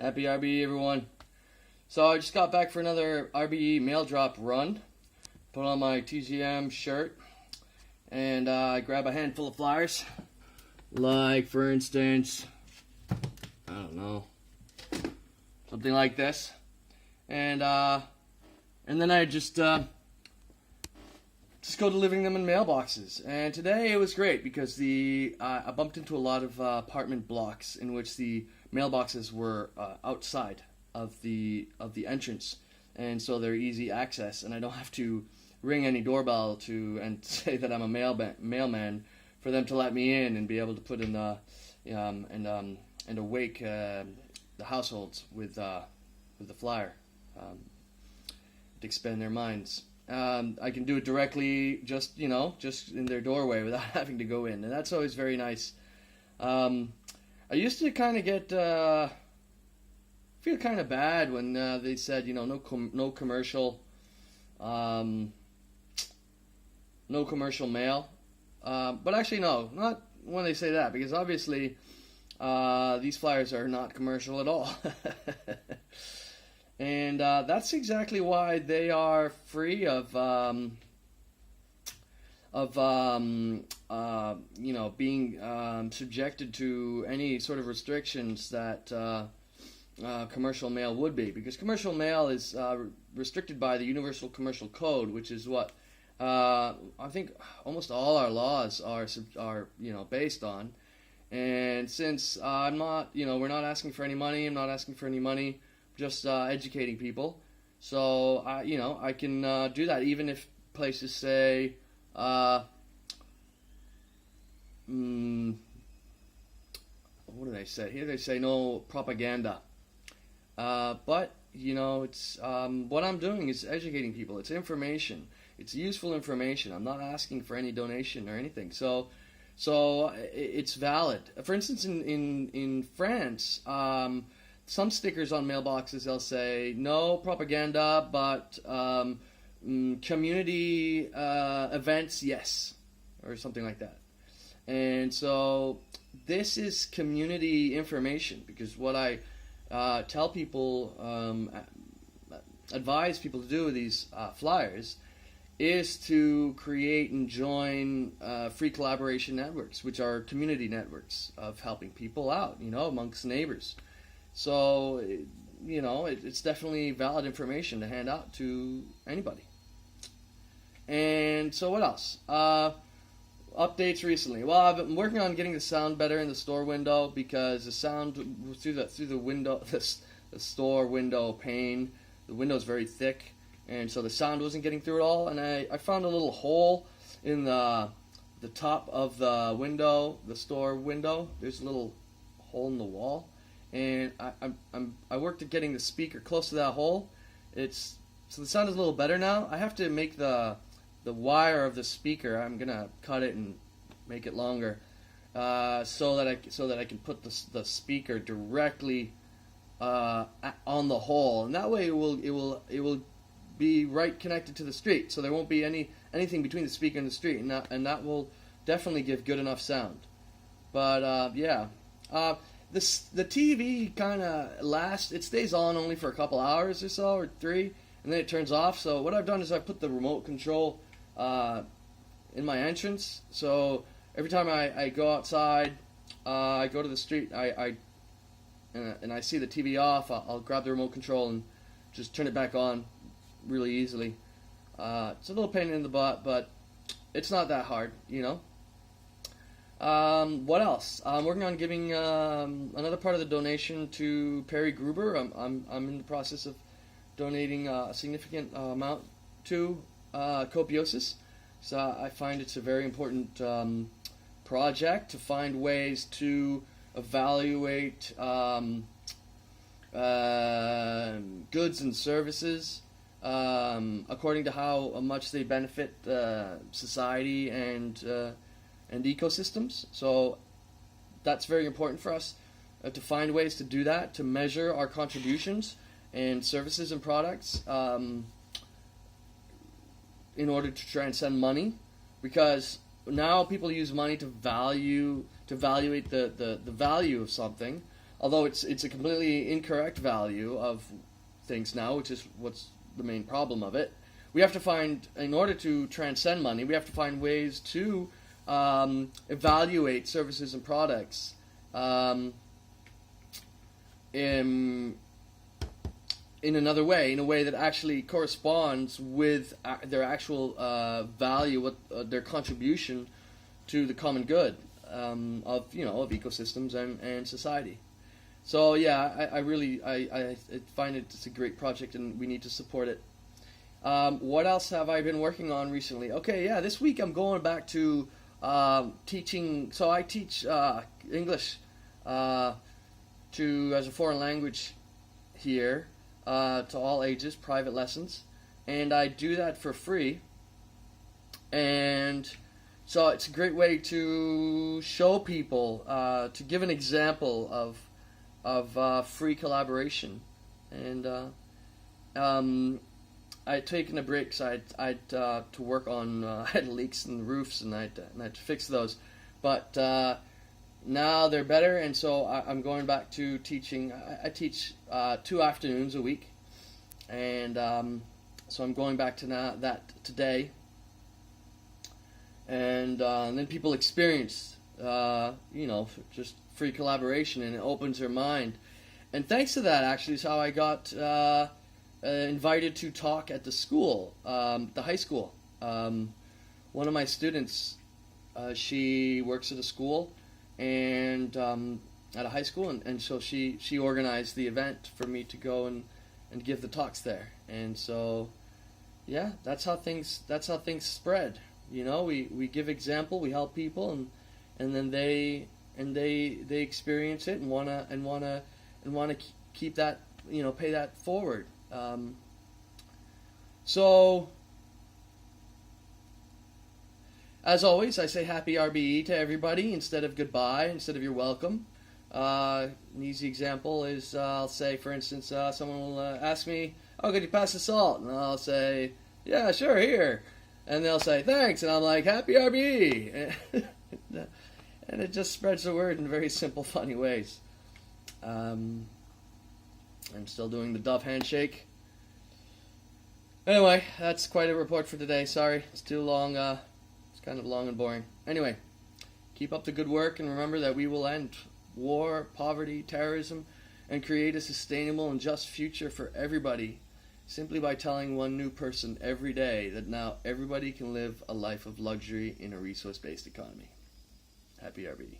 Happy RBE, everyone. So I just got back for another RBE mail drop run. Put on my TGM shirt and I grab a handful of flyers. Like, for instance, I don't know, something like this. And then I just go delivering them in mailboxes. And today it was great because I bumped into a lot of apartment blocks in which the mailboxes were outside of the entrance, and so they're easy access, and I don't have to ring any doorbell and say that I'm a mailman for them to let me in and be able to put in and awake the households with the flyer to expand their minds. I can do it directly, just in their doorway without having to go in, and that's always very nice. I used to kind of feel kind of bad when they said, no commercial mail. But actually, no, not when they say that, because obviously these flyers are not commercial at all. And that's exactly why they are free of being subjected to any sort of restrictions that commercial mail would be, because commercial mail is restricted by the Universal Commercial Code, which is what I think almost all our laws are based on. And since I'm not, we're not asking for any money, I'm not asking for any money, just educating people. So I can do that even if places say. What do they say? Here they say no propaganda. But, it's what I'm doing is educating people. It's information. It's useful information. I'm not asking for any donation or anything. So it's valid. For instance, in France, some stickers on mailboxes, they'll say no propaganda, but community events, yes, or something like that. And so this is community information, because what I tell people, advise people to do with these flyers is to create and join free collaboration networks, which are community networks of helping people out, amongst neighbors. So, it's definitely valid information to hand out to anybody. And so what else? Updates recently. Well, I've been working on getting the sound better in the store window, because the sound through the window, the store window pane, the window is very thick, and so the sound wasn't getting through it all. And I found a little hole in the top of the window, the store window. There's a little hole in the wall, and I worked at getting the speaker close to that hole. So the sound is a little better now. I have to make the wire of the speaker, I'm gonna cut it and make it longer, so that I can put the speaker directly on the hole, and that way it will be right connected to the street. So there won't be anything between the speaker and the street, and that will definitely give good enough sound. But yeah, the TV kind of lasts. It stays on only for a couple hours or so, or 3. And then it turns off. So what I've done is I put the remote control in my entrance. So every time I go outside, I go to the street, and I see the TV off, I'll grab the remote control and just turn it back on really easily. It's a little pain in the butt, but it's not that hard, What else? I'm working on giving another part of the donation to Perry Gruber. I'm in the process of donating a significant amount to copiosis. So I find it's a very important project to find ways to evaluate goods and services according to how much they benefit society and ecosystems. So that's very important for us to find ways to do that, to measure our contributions and services and products in order to transcend money, because now people use money to evaluate the value of something, although it's a completely incorrect value of things now, which is what's the main problem of it. We have to find, in order to transcend money, we have to find ways to evaluate services and products in another way, in a way that actually corresponds with their actual value, their contribution to the common good of ecosystems and society. So yeah, I really find it's a great project, and we need to support it. What else have I been working on recently? Okay, yeah, this week I'm going back to teaching. So I teach English as a foreign language here to all ages, private lessons, and I do that for free. And so it's a great way to show people, to give an example of free collaboration. And I'd taken a break, so I'd to work on I had leaks in the roofs, and I'd fix those. But now they're better, and so I'm going back to teaching. I teach 2 afternoons a week, and so I'm going back to that today. And then people experience, just free collaboration, and it opens their mind. And thanks to that, actually, is how I got invited to talk at the school, the high school. One of my students, she works at a school, and at a high school, and so she organized the event for me to go and give the talks there. And so, yeah, that's how things spread. We give example, we help people, and then they experience it and wanna keep that, pay that forward. So, as always, I say happy RBE to everybody instead of goodbye, instead of you're welcome. An easy example is I'll say, for instance, someone will ask me, "Oh, could you pass the salt?" And I'll say, "Yeah, sure, here." And they'll say, "Thanks," and I'm like, "Happy RBE." And it just spreads the word in very simple, funny ways. I'm still doing the Dove handshake. Anyway, that's quite a report for today. Sorry, it's too long. It's kind of long and boring. Anyway, keep up the good work, and remember that we will end war, poverty, terrorism, and create a sustainable and just future for everybody, simply by telling one new person every day that now everybody can live a life of luxury in a resource-based economy. Happy RBE.